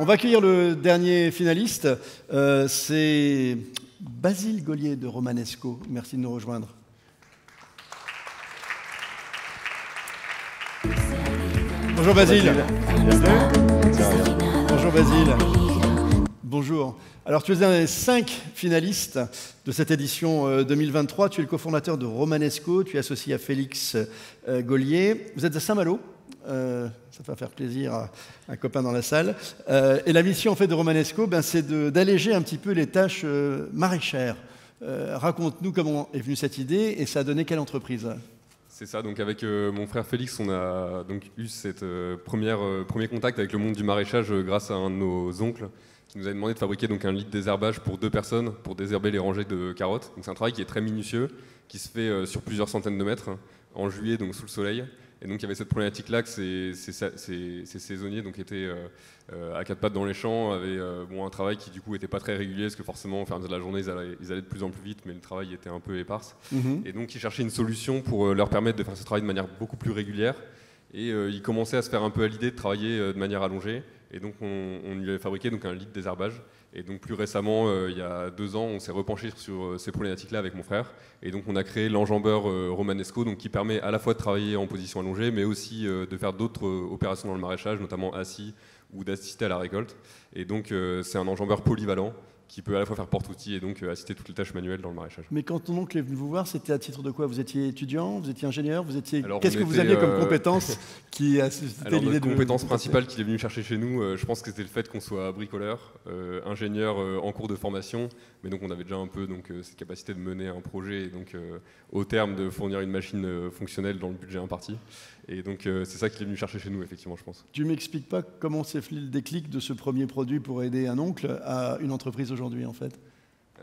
On va accueillir le dernier finaliste. C'est Basile Gaulier de Romanesco. Merci de nous rejoindre. Bonjour Basile. Bonjour Basile. Bonjour. Alors tu es un des 5 finalistes de cette édition 2023. Tu es le cofondateur de Romanesco. Tu es associé à Félix Gaulier. Vous êtes à Saint-Malo. Ça va faire plaisir à un copain dans la salle. Et la mission en fait de Romanesco, c'est d'alléger un petit peu les tâches maraîchères. Raconte-nous comment est venue cette idée et ça a donné quelle entreprise? C'est ça, donc avec mon frère Félix, on a donc eu cette premier contact avec le monde du maraîchage grâce à un de nos oncles qui nous a demandé de fabriquer donc un lit de désherbage pour 2 personnes pour désherber les rangées de carottes. Donc c'est un travail qui est très minutieux, qui se fait sur plusieurs centaines de mètres en juillet, donc sous le soleil. Et donc il y avait cette problématique-là que ces saisonniers donc, étaient à 4 pattes dans les champs, avaient un travail qui du coup n'était pas très régulier, parce que forcément au fur et à mesure de la journée ils allaient de plus en plus vite, mais le travail était un peu éparse. Et donc ils cherchaient une solution pour leur permettre de faire ce travail de manière beaucoup plus régulière. Et ils commençaient à se faire un peu à l'idée de travailler de manière allongée. Et donc on lui avait fabriqué donc, un lit de désherbage. Et donc plus récemment, il y a 2 ans, on s'est repenché sur ces problématiques-là avec mon frère. Et donc on a créé l'enjambeur Romanesco, donc qui permet à la fois de travailler en position allongée, mais aussi de faire d'autres opérations dans le maraîchage, notamment assis ou d'assister à la récolte. Et donc c'est un enjambeur polyvalent qui peut à la fois faire porte-outils et donc assister toutes les tâches manuelles dans le maraîchage. Mais quand ton oncle est venu vous voir, c'était à titre de quoi? Vous étiez étudiant, vous étiez ingénieur, qu'est-ce que vous aviez comme compétence qui a suscité l'idée de... La compétence principale qu'il est venu chercher chez nous, je pense que c'était le fait qu'on soit bricoleur, ingénieur en cours de formation, mais donc on avait déjà un peu cette capacité de mener un projet et donc au terme de fournir une machine fonctionnelle dans le budget imparti. Et donc c'est ça qu'il est venu chercher chez nous, effectivement, je pense. Tu m'expliques pas comment s'est fait le déclic de ce premier produit pour aider un oncle à une entreprise aujourd'hui, en fait?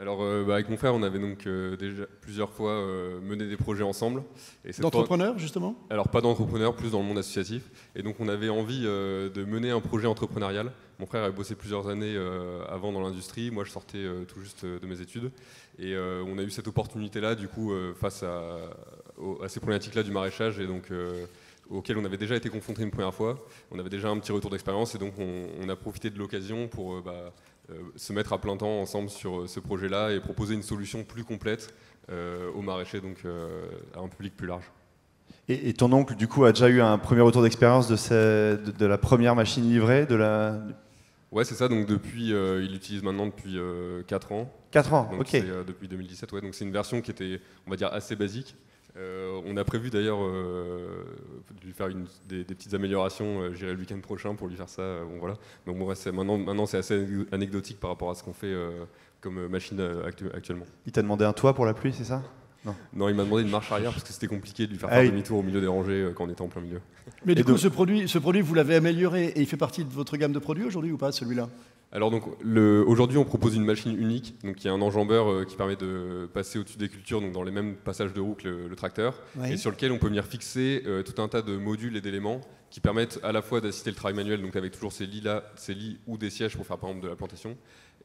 Alors avec mon frère, on avait donc déjà plusieurs fois mené des projets ensemble. D'entrepreneurs, justement? Alors pas d'entrepreneurs, plus dans le monde associatif. Et donc on avait envie de mener un projet entrepreneurial. Mon frère avait bossé plusieurs années avant dans l'industrie. Moi, je sortais tout juste de mes études. Et on a eu cette opportunité-là, du coup, face à ces problématiques-là du maraîchage. Et donc auquel on avait déjà été confronté une première fois. On avait déjà un petit retour d'expérience et donc on a profité de l'occasion pour se mettre à plein temps ensemble sur ce projet-là et proposer une solution plus complète aux maraîchers, donc à un public plus large. Et ton oncle, du coup, a déjà eu un premier retour d'expérience de la première machine livrée Ouais, c'est ça. Donc depuis, il l'utilise maintenant depuis 4 ans. 4 ans, donc ok. C'est depuis 2017, ouais. Donc c'est une version qui était, on va dire, assez basique. On a prévu d'ailleurs de lui faire des petites améliorations. J'irai le week-end prochain pour lui faire ça. Voilà. Donc bon, maintenant c'est assez anecdotique par rapport à ce qu'on fait comme machine actuellement. Il t'a demandé un toit pour la pluie, c'est ça? Non, il m'a demandé une marche arrière parce que c'était compliqué de lui faire demi-tour au milieu des rangées quand on était en plein milieu. Mais du coup, ce produit, vous l'avez amélioré et il fait partie de votre gamme de produits aujourd'hui ou pas, celui-là? Alors donc aujourd'hui on propose une machine unique, donc qui est un enjambeur qui permet de passer au-dessus des cultures, donc dans les mêmes passages de roue que le tracteur, et sur lequel on peut venir fixer tout un tas de modules et d'éléments qui permettent à la fois d'assister le travail manuel, donc avec toujours ces lits ou des sièges pour faire par exemple de la plantation,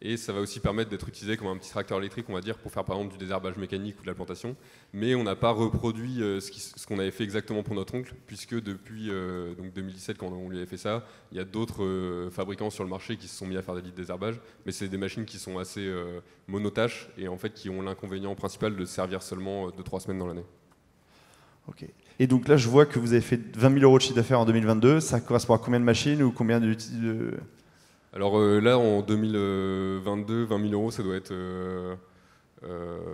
et ça va aussi permettre d'être utilisé comme un petit tracteur électrique, on va dire, pour faire par exemple du désherbage mécanique ou de la plantation. Mais on n'a pas reproduit ce qu'on avait fait exactement pour notre oncle, puisque depuis donc 2017, quand on lui avait fait ça, il y a d'autres fabricants sur le marché qui se sont mis à faire des lits de désherbage, mais c'est des machines qui sont assez monotâches et en fait qui ont l'inconvénient principal de servir seulement 2-3 semaines dans l'année. Ok. Et donc là, je vois que vous avez fait 20 000 € de chiffre d'affaires en 2022. Ça correspond à combien de machines ou combien de... Alors là, en 2022, 20 000 €, ça doit être...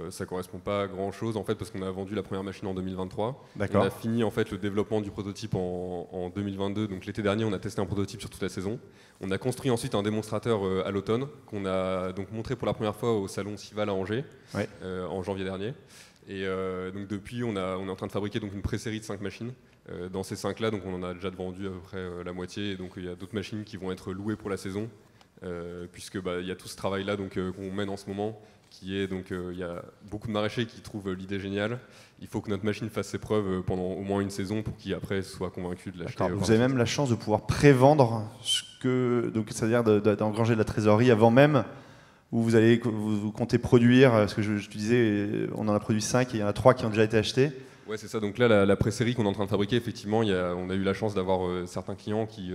ça correspond pas à grand chose en fait parce qu'on a vendu la première machine en 2023. On a fini en fait le développement du prototype en 2022. Donc l'été dernier, on a testé un prototype sur toute la saison. On a construit ensuite un démonstrateur à l'automne qu'on a donc montré pour la première fois au salon Sival à Angers en janvier dernier. Et donc depuis, on est en train de fabriquer donc une pré-série de 5 machines. Dans ces 5-là, donc on en a déjà vendu à peu près la moitié. Et donc il y a d'autres machines qui vont être louées pour la saison, puisque il y a tout ce travail-là qu'on mène en ce moment, qui est donc il y a beaucoup de maraîchers qui trouvent l'idée géniale. Il faut que notre machine fasse ses preuves pendant au moins une saison pour qu'ils après soient convaincus de l'acheter. Vous avez même la chance de pouvoir prévendre donc c'est-à-dire d'engranger de la trésorerie avant même où vous comptez produire, parce que je te disais, on en a produit 5 et il y en a 3 qui ont déjà été achetés. Ouais, c'est ça. Donc là, la pré-série qu'on est en train de fabriquer, effectivement, on a eu la chance d'avoir certains clients qui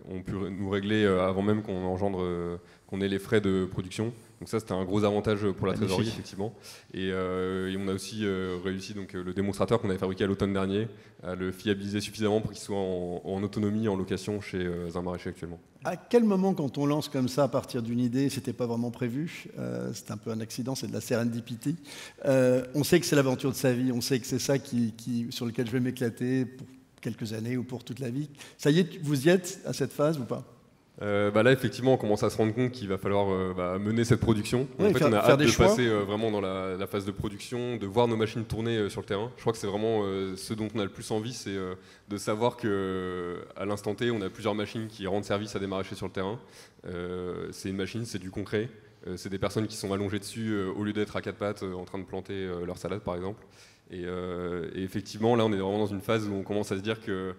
ont pu nous régler avant même qu'on ait les frais de production. Donc ça, c'était un gros avantage pour la trésorerie, effectivement. Et on a aussi réussi donc, le démonstrateur qu'on avait fabriqué à l'automne dernier à le fiabiliser suffisamment pour qu'il soit en autonomie, en location chez un maraîcher actuellement. À quel moment, quand on lance comme ça à partir d'une idée, c'était pas vraiment prévu, c'est un peu un accident, c'est de la serendipity. On sait que c'est l'aventure de sa vie, on sait que c'est ça sur lequel je vais m'éclater pour quelques années ou pour toute la vie. Ça y est, vous y êtes à cette phase ou pas? Là, effectivement, on commence à se rendre compte qu'il va falloir mener cette production. Ouais, en fait, on a hâte de choix. passer vraiment dans la phase de production, de voir nos machines tourner sur le terrain. Je crois que c'est vraiment ce dont on a le plus envie, c'est de savoir qu'à l'instant T, on a plusieurs machines qui rendent service à des maraîchers sur le terrain. C'est une machine, c'est du concret. C'est des personnes qui sont allongées dessus au lieu d'être à quatre pattes en train de planter leur salade, par exemple. Et effectivement, là, on est vraiment dans une phase où on commence à se dire que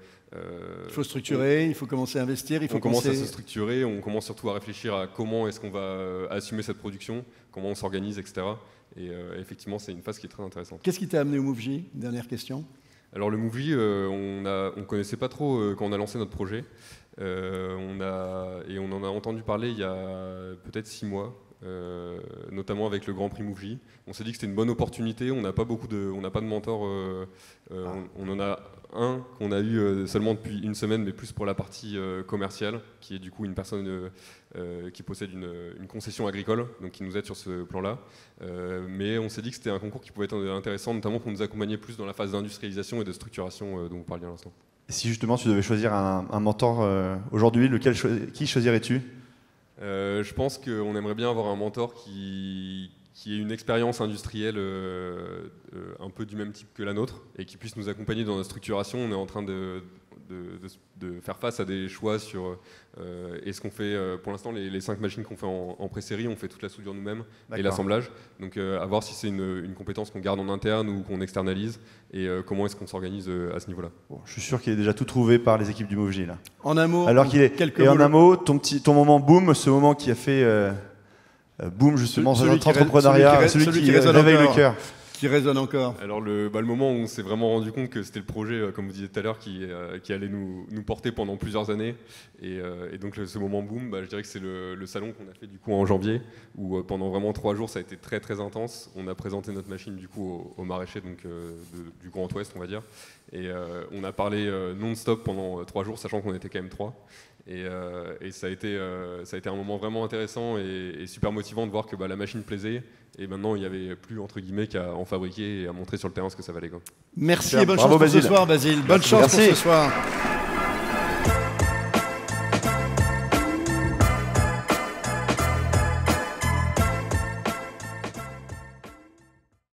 il faut structurer, il faut commencer à investir, on commence à se structurer, on commence surtout à réfléchir à comment est-ce qu'on va assumer cette production, comment on s'organise, etc. Et effectivement, c'est une phase qui est très intéressante. Qu'est-ce qui t'a amené au MoveJ? Dernière question. Alors le MoveJ, on connaissait pas trop quand on a lancé notre projet. On en a entendu parler il y a peut-être 6 mois. Notamment avec le Grand Prix MoveJ. On s'est dit que c'était une bonne opportunité. On n'a pas de mentor. On en a un qu'on a eu seulement depuis une semaine, mais plus pour la partie commerciale, qui est du coup une personne qui possède une concession agricole, donc qui nous aide sur ce plan-là. Mais on s'est dit que c'était un concours qui pouvait être intéressant, notamment pour nous accompagner plus dans la phase d'industrialisation et de structuration dont vous parliez à l'instant. Et si justement tu devais choisir un mentor aujourd'hui, qui choisirais-tu ? Je pense qu'on aimerait bien avoir un mentor qui ait une expérience industrielle un peu du même type que la nôtre et qui puisse nous accompagner dans la structuration. On est en train de faire face à des choix sur est-ce qu'on fait, pour l'instant, les 5 machines qu'on fait en pré-série, on fait toute la soudure nous-mêmes et l'assemblage. Donc à voir si c'est une compétence qu'on garde en interne ou qu'on externalise et comment est-ce qu'on s'organise à ce niveau-là. Bon, je suis sûr qu'il est déjà tout trouvé par les équipes du MoveJ là. En un mot, alors qu'il est. Et en un mot, ton moment boom, ce moment qui a fait boom justement dans notre entrepreneuriat, celui qui réveille le cœur. Qui résonne encore. Alors le moment où on s'est vraiment rendu compte que c'était le projet, comme vous disiez tout à l'heure, qui allait nous porter pendant plusieurs années. Et donc ce moment boom, je dirais que c'est le salon qu'on a fait du coup en janvier, où pendant vraiment 3 jours ça a été très très intense. On a présenté notre machine du coup aux maraîchers donc, du Grand Ouest, on va dire. Et on a parlé non-stop pendant 3 jours, sachant qu'on était quand même 3. Et ça a été un moment vraiment intéressant et super motivant de voir que la machine plaisait. Et maintenant, il n'y avait plus entre guillemets qu'à en fabriquer et à montrer sur le terrain ce que ça valait. Merci et bonne chance pour ce soir, Basile. Bonne chance pour ce soir.